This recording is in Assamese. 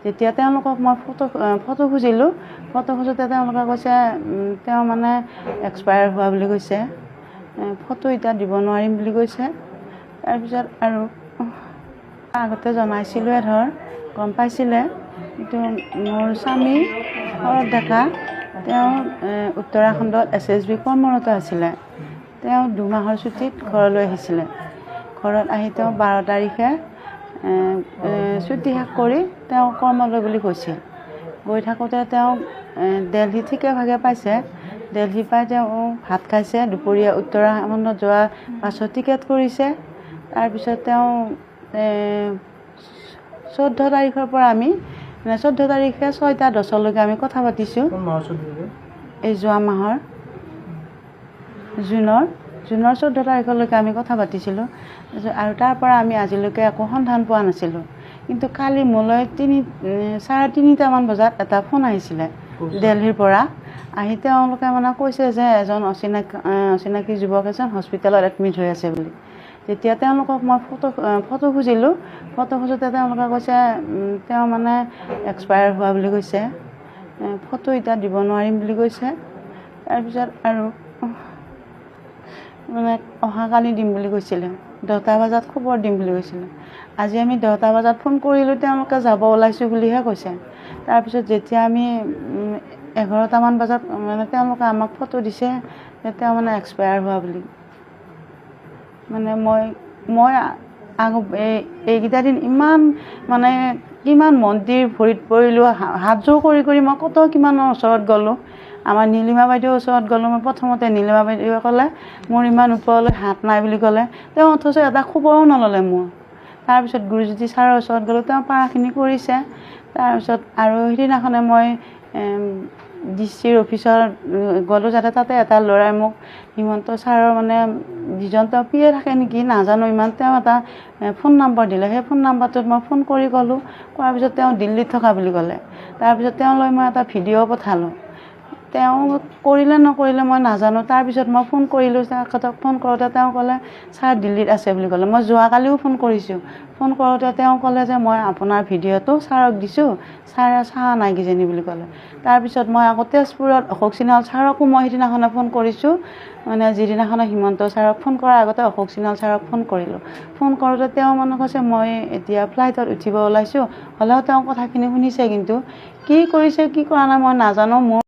যেতিয়া তেওঁলোকক মই ফটো খুজিলোঁ, ফটো খোজোঁতে তেওঁলোকে কৈছে তেওঁ মানে এক্সপায়াৰ হোৱা বুলি কৈছে, ফটো এতিয়া দিব নোৱাৰিম বুলি কৈছে। তাৰপিছত আৰু আগতে জনাইছিলোঁৱে গম পাইছিলে, কিন্তু মোৰ স্বামী শৰৎ ডেকা তেওঁ উত্তৰাখণ্ডত SSB কৰ্মৰত আছিলে। তেওঁ 2 মাহৰ ছুটীত ঘৰলৈ আহিছিলে। ঘৰত আহি তেওঁ 12 তাৰিখে ছুটী শেষ কৰি তেওঁ কৰ্মলৈ বুলি গৈছিল। গৈ থাকোঁতে তেওঁ দিল্লী ঠিকে ভাগে পাইছে। দিল্লী পাই তেওঁ ভাত খাইছে, দুপৰীয়া উত্তৰাখণ্ডত যোৱা বাছত টিকেট কৰিছে। তাৰপিছত তেওঁ 14 তাৰিখৰ পৰা আমি 14 তাৰিখে 6:10 আমি কথা পাতিছোঁ। এই যোৱা মাহৰ জুনৰ 14 তাৰিখলৈকে আমি কথা পাতিছিলোঁ। আৰু তাৰ পৰা আমি আজিলৈকে একো সন্ধান পোৱা নাছিলোঁ। কিন্তু কালি মোলৈ 3:30মান বজাত এটা ফোন আহিছিলে দিল্লীৰ পৰা। আহি তেওঁলোকে মানে কৈছে যে এজন অচিনাকি যুৱক এজন হস্পিটেলত এডমিট হৈ আছে বুলি। যেতিয়া তেওঁলোকক মই ফটো খুজিলোঁ, ফটো খোজোঁতে তেওঁলোকে কৈছে তেওঁ মানে এক্সপায়াৰ হোৱা বুলি কৈছে, ফটো এতিয়া দিব নোৱাৰিম বুলি কৈছে। তাৰপিছত আৰু মানে অহাকালি দিম বুলি কৈছিলে, 10টা বজাত খবৰ দিম বুলি কৈছিলে। আজি আমি 10টা বজাত ফোন কৰিলোঁ, তেওঁলোকে যাব ওলাইছোঁ বুলিহে কৈছে। তাৰপিছত যেতিয়া আমি 11টামান বজাত মানে তেওঁলোকে আমাক ফটো দিছে যে তেওঁ মানে এক্সপায়াৰ হোৱা বুলি। মানে মই এইকেইটা দিন ইমান মানে কিমান মন্দিৰ ভৰিত পৰিলোঁ, হাত জোৰ কৰি মই কিমানৰ ওচৰত গ'লোঁ। আমাৰ নীলিমা বাইদেউৰ ওচৰত গ'লোঁ। মই প্ৰথমতে নীলিমা বাইদেউৱে ক'লে মোৰ ইমান ওপৰলৈ হাত নাই বুলি ক'লে। তেওঁ অথচ এটা খবৰো নল'লে মোৰ। তাৰপিছত গুৰুজ্যোতি ছাৰৰ ওচৰত গ'লোঁ, তেওঁ পাৰাখিনি কৰিছে। তাৰপিছত আৰু সেইদিনাখনে মই ডিচিৰ অফিচত গ'লোঁ, যাতে তাতে এটা ল'ৰাই মোক হিমন্ত ছাৰৰ মানে যিজন তেওঁ পিয়ে থাকে নেকি নাজানো ইমান, তেওঁ এটা ফোন নম্বৰ দিলে। সেই ফোন নম্বৰটোত মই ফোন কৰি ক'লোঁ, কোৱাৰ পিছত তেওঁ দিল্লীত থকা বুলি ক'লে। তাৰপিছত তেওঁলৈ মই এটা ভিডিঅ' পঠালোঁ। তেওঁ কৰিলে নকৰিলে মই নাজানো। তাৰপিছত মই ফোন কৰিলোঁ, ফোন কৰোঁতে তেওঁ ক'লে ছাৰ দিল্লীত আছে বুলি ক'লে। মই যোৱাকালিও ফোন কৰিছোঁ। ফোন কৰোঁতে তেওঁ ক'লে যে মই আপোনাৰ ভিডিঅ'টো ছাৰক দিছোঁ, ছাৰে চোৱা নাই কিজানি বুলি ক'লে। তাৰপিছত মই আকৌ তেজপুৰত অশোক সিনহাল ছাৰকো মই সেইদিনাখনে ফোন কৰিছোঁ। মানে যিদিনাখনে হিমন্ত ছাৰক ফোন কৰাৰ আগতে অশোক সিনহাল ছাৰক ফোন কৰিলোঁ। ফোন কৰোঁতে তেওঁ মানে কৈছে মই এতিয়া ফ্লাইটত উঠিব ওলাইছোঁ। হ'লেও তেওঁ কথাখিনি শুনিছে, কিন্তু কি কৰিছে কি কৰা নাই মই নাজানো। মোৰ